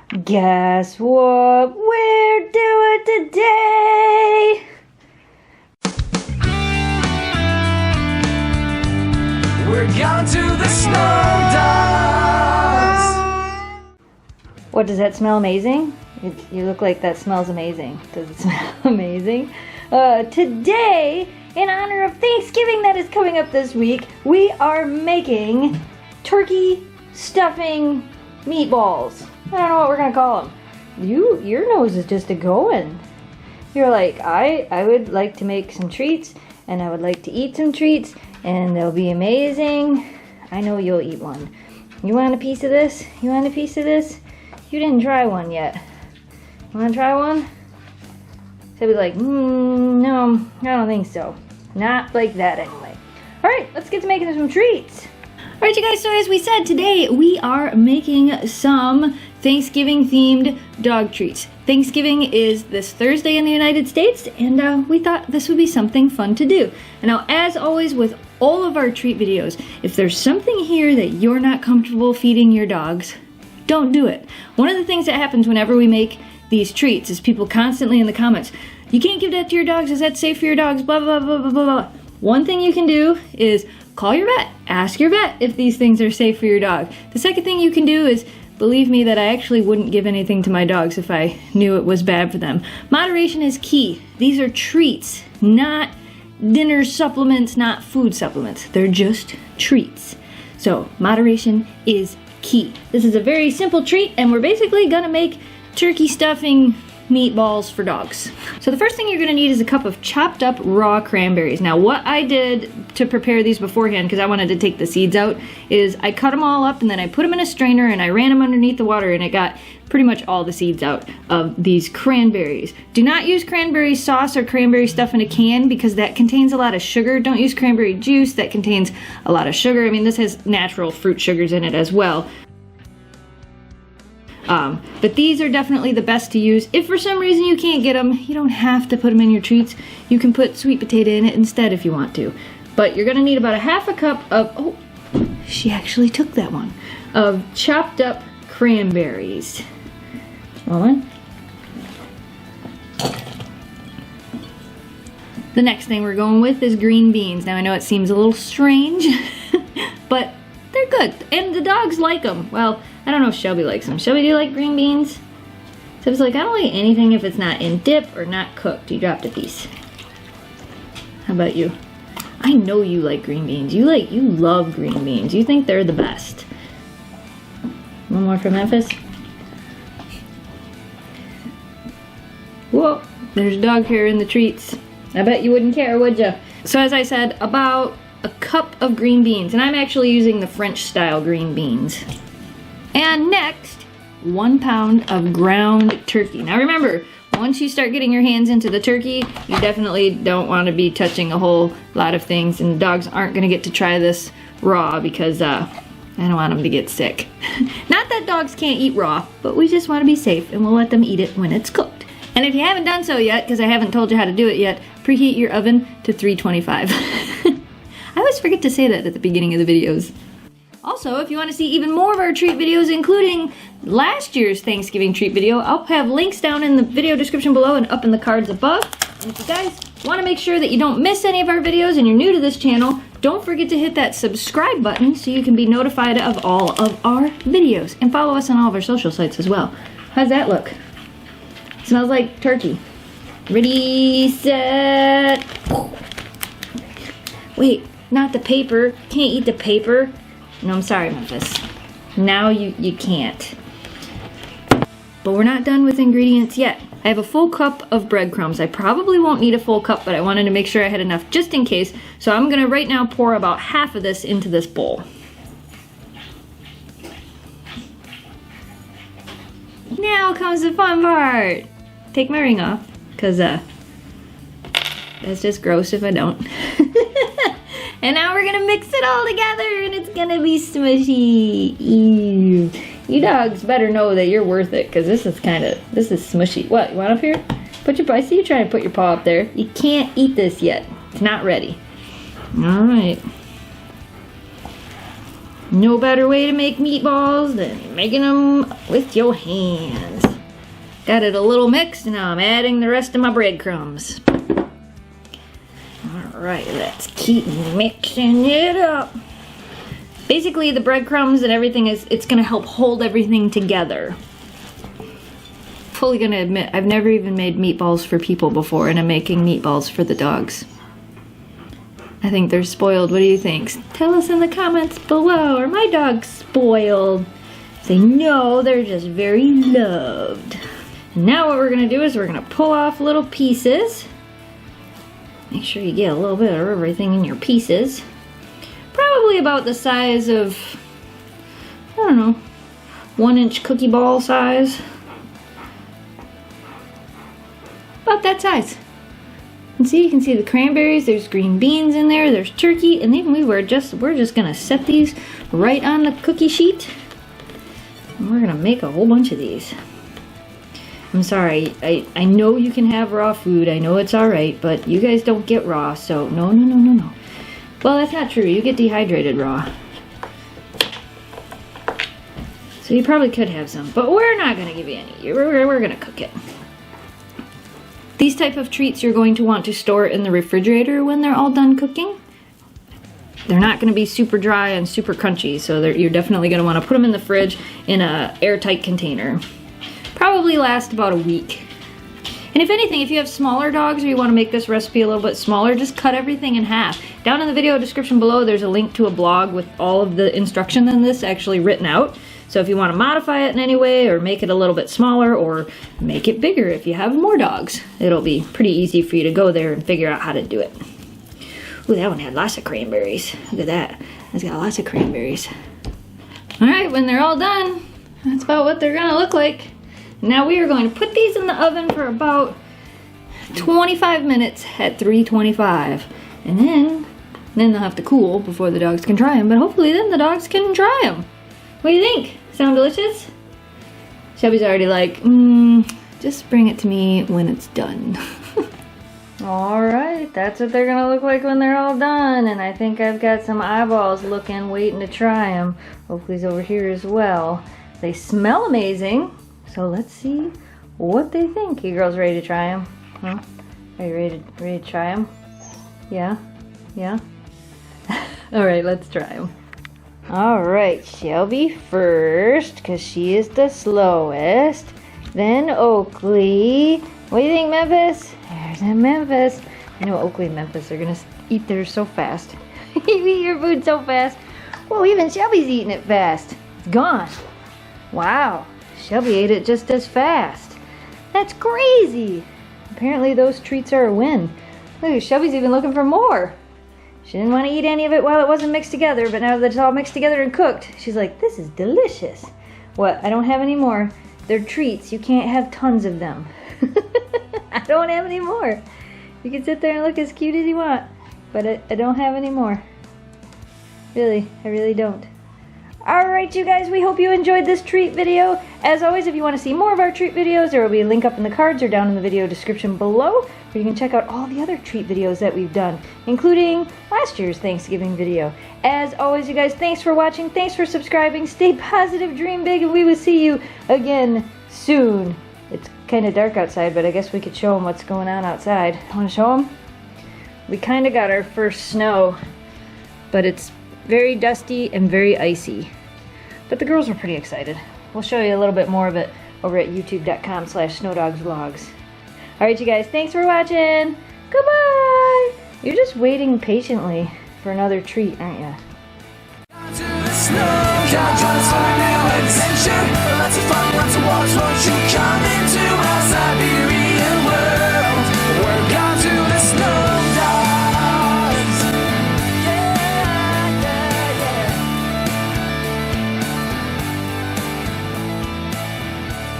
Guess what we're doing today? We're going to the snow dogs. What, does that smell amazing? You look like that smells amazing. Does it smell amazing? Today, in honor of Thanksgiving that is coming up this week, we are making turkey stuffing meatballs. I don't know what we're gonna call them. Your nose is just a-going. You're like, I would like to make some treats, and I would like to eat some treats, and they'll be amazing. I know you'll eat one. You want a piece of this? You want a piece of this? You didn't try one yet. You wanna try one? So be like, no, I don't think so. Not like that anyway. All right, let's get to making some treats. All right, you guys, so as we said, today we are making some Thanksgiving themed dog treats. Thanksgiving is this Thursday in the United States, and we thought this would be something fun to do. And now, as always with all of our treat videos, if there's something here that you're not comfortable feeding your dogs, don't do it. One of the things that happens whenever we make these treats is people constantly in the comments, you can't give that to your dogs, is that safe for your dogs, blah, blah, blah, blah, blah, blah. One thing you can do is call your vet, ask your vet if these things are safe for your dog. The second thing you can do is believe me that I actually wouldn't give anything to my dogs if I knew it was bad for them. Moderation is key. These are treats, not dinner supplements, not food supplements. They're just treats. So moderation is key. This is a very simple treat, and we're basically gonna make turkey stuffing meatballs for dogs. So the first thing you're gonna need is a cup of chopped up raw cranberries. Now what I did to prepare these beforehand, because I wanted to take the seeds out, is I cut them all up and then I put them in a strainer and I ran them underneath the water, and it got pretty much all the seeds out of these cranberries. Do not use cranberry sauce or cranberry stuff in a can because that contains a lot of sugar. Don't use cranberry juice, that contains a lot of sugar. I mean, this has natural fruit sugars in it as well. But these are definitely the best to use. If for some reason you can't get them, you don't have to put them in your treats. You can put sweet potato in it instead if you want to. But you're gonna need about a half a cup of, oh, she actually took that one, of chopped up cranberries. Hold on. The next thing we're going with is green beans. Now I know it seems a little strange, but they're good, and the dogs like them. Well, I don't know if Shelby likes them. Shelby, do you like green beans? So it's like, I don't like anything if it's not in dip or not cooked. You dropped a piece. How about you? I know you like green beans. You love green beans. You think they're the best. One more for Memphis. Whoa, there's dog hair in the treats. I bet you wouldn't care, would you? So as I said, about a cup of green beans, and I'm actually using the French style green beans. And next, 1 pound of ground turkey. Now remember, once you start getting your hands into the turkey, you definitely don't want to be touching a whole lot of things, and the dogs aren't going to get to try this raw because I don't want them to get sick. Not that dogs can't eat raw, but we just want to be safe, and we'll let them eat it when it's cooked. And if you haven't done so yet, because I haven't told you how to do it yet, preheat your oven to 325. I always forget to say that at the beginning of the videos. Also, if you want to see even more of our treat videos, including last year's Thanksgiving treat video, I'll have links down in the video description below and up in the cards above. And if you guys want to make sure that you don't miss any of our videos and you're new to this channel, don't forget to hit that subscribe button so you can be notified of all of our videos. And follow us on all of our social sites as well. How's that look? Smells like turkey. Ready, set. Wait, not the paper. Can't eat the paper. No, I'm sorry, Memphis. Now you can't. But we're not done with ingredients yet. I have a full cup of breadcrumbs. I probably won't need a full cup, but I wanted to make sure I had enough just in case. So I'm gonna right now pour about half of this into this bowl. Now comes the fun part. Take my ring off, because that's just gross if I don't. And now we're gonna mix it all together and it's gonna be smushy. Ew. You dogs better know that you're worth it, because this is smushy. What, you want up here? I see you trying to put your paw up there. You can't eat this yet. It's not ready. All right. No better way to make meatballs than making them with your hands. Got it a little mixed, and now I'm adding the rest of my breadcrumbs. Alright, let's keep mixing it up. Basically, the breadcrumbs and everything it's gonna help hold everything together. Fully gonna admit, I've never even made meatballs for people before, and I'm making meatballs for the dogs. I think they're spoiled. What do you think? Tell us in the comments below. Are my dogs spoiled? Say no, they're just very loved. And now what we're gonna do is we're gonna pull off little pieces. Make sure you get a little bit of everything in your pieces. Probably about the size of, I don't know, 1-inch cookie ball size. About that size. And see, you can see the cranberries, there's green beans in there, there's turkey, and then we're just gonna set these right on the cookie sheet. And we're gonna make a whole bunch of these. I'm sorry, I know you can have raw food, I know it's alright, but you guys don't get raw, so no. Well, that's not true, you get dehydrated raw. So you probably could have some, but we're not gonna give you any, we're gonna cook it. These type of treats you're going to want to store in the refrigerator when they're all done cooking. They're not going to be super dry and super crunchy, so you're definitely going to want to put them in the fridge in an airtight container. Probably last about a week. And if anything, if you have smaller dogs or you want to make this recipe a little bit smaller, just cut everything in half. Down in the video description below, there's a link to a blog with all of the instruction in this actually written out. So if you want to modify it in any way or make it a little bit smaller or make it bigger if you have more dogs, it'll be pretty easy for you to go there and figure out how to do it. Ooh, that one had lots of cranberries. Look at that. It's got lots of cranberries. Alright, when they're all done, that's about what they're going to look like. Now we are going to put these in the oven for about 25 minutes at 325. And then they'll have to cool before the dogs can try them. But hopefully then the dogs can try them. What do you think? Sound delicious? Shelby's already like, just bring it to me when it's done. Alright, that's what they're gonna look like when they're all done. And I think I've got some eyeballs looking, waiting to try them. Hopefully he's over here as well. They smell amazing. So let's see what they think. You girls ready to try them? Huh? Are you ready to try them? Yeah? Yeah? Alright, let's try them. Alright, Shelby first, because she is the slowest. Then Oakley. What do you think, Memphis? There's a Memphis. I know Oakley and Memphis are going to eat theirs so fast. You eat your food so fast. Whoa, even Shelby's eating it fast. It's gone. Wow, Shelby ate it just as fast. That's crazy. Apparently those treats are a win. Look, Shelby's even looking for more. She didn't want to eat any of it while it wasn't mixed together, but now that it's all mixed together and cooked, she's like, this is delicious. What? I don't have any more. They're treats. You can't have tons of them. I don't have any more. You can sit there and look as cute as you want, but I don't have any more. Really, I really don't. Alright, you guys, we hope you enjoyed this treat video. As always, if you want to see more of our treat videos, there will be a link up in the cards or down in the video description below, where you can check out all the other treat videos that we've done, including last year's Thanksgiving video. As always, you guys, thanks for watching, thanks for subscribing, stay positive, dream big, and we will see you again soon. It's kind of dark outside, but I guess we could show them what's going on outside. Want to show them? We kind of got our first snow, but it's very dusty and very icy. But the girls were pretty excited. We'll show you a little bit more of it over at youtube.com/snowdogsvlogs. Alright, you guys, thanks for watching. Goodbye! You're just waiting patiently for another treat, aren't you? To the snow, trying to find an adventure. Let's find